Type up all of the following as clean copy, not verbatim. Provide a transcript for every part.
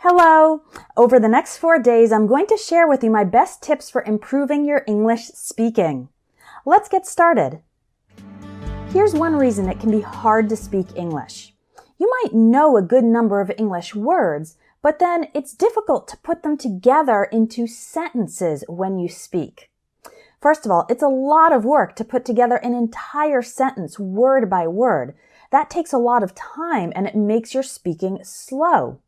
Hello! Over the next 4 days, I'm going to share with you my best tips for improving your English speaking. Let's get started. Here's one reason it can be hard to speak English. You might know a good number of English words, but then it's difficult to put them together into sentences when you speak. First of all, it's a lot of work to put together an entire sentence word by word. That takes a lot of time and it makes your speaking slow.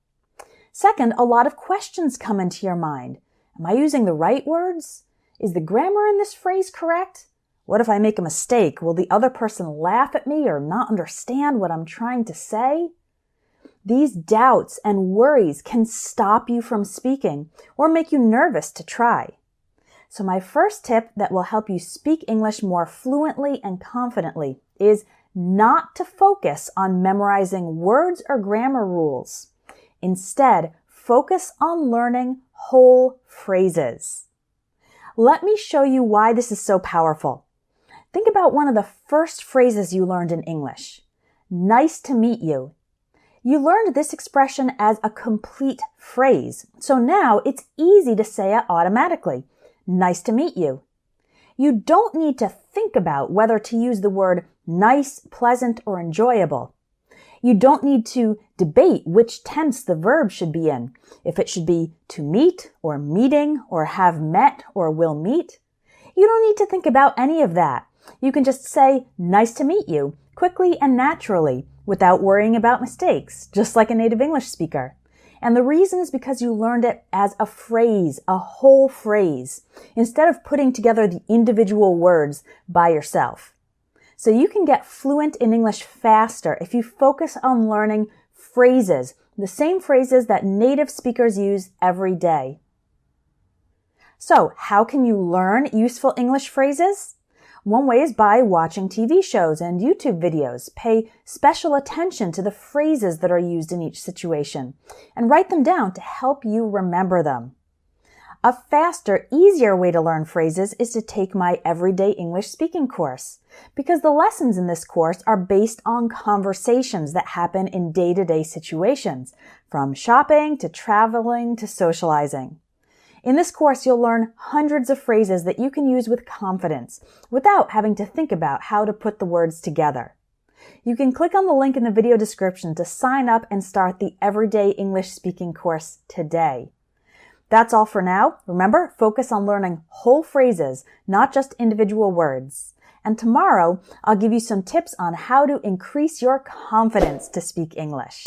Second, a lot of questions come into your mind. Am I using the right words? Is the grammar in this phrase correct? What if I make a mistake? Will the other person laugh at me or not understand what I'm trying to say? These doubts and worries can stop you from speaking or make you nervous to try. So my first tip that will help you speak English more fluently and confidently is not to focus on memorizing words or grammar rules. Instead, focus on learning whole phrases. Let me show you why this is so powerful. Think about one of the first phrases you learned in English. Nice to meet you. You learned this expression as a complete phrase, so now it's easy to say it automatically. Nice to meet you. You don't need to think about whether to use the word nice, pleasant, or enjoyable. You don't need to debate which tense the verb should be in, if it should be to meet or meeting or have met or will meet. You don't need to think about any of that. You can just say, nice to meet you, quickly and naturally, without worrying about mistakes, just like a native English speaker. And the reason is because you learned it as a phrase, a whole phrase, instead of putting together the individual words by yourself. So you can get fluent in English faster if you focus on learning phrases, the same phrases that native speakers use every day. So how can you learn useful English phrases? One way is by watching TV shows and YouTube videos. Pay special attention to the phrases that are used in each situation and write them down to help you remember them. A faster, easier way to learn phrases is to take my Everyday English Speaking course, because the lessons in this course are based on conversations that happen in day-to-day situations, from shopping to traveling to socializing. In this course, you'll learn hundreds of phrases that you can use with confidence, without having to think about how to put the words together. You can click on the link in the video description to sign up and start the Everyday English Speaking course today. That's all for now. Remember, focus on learning whole phrases, not just individual words. And tomorrow, I'll give you some tips on how to increase your confidence to speak English.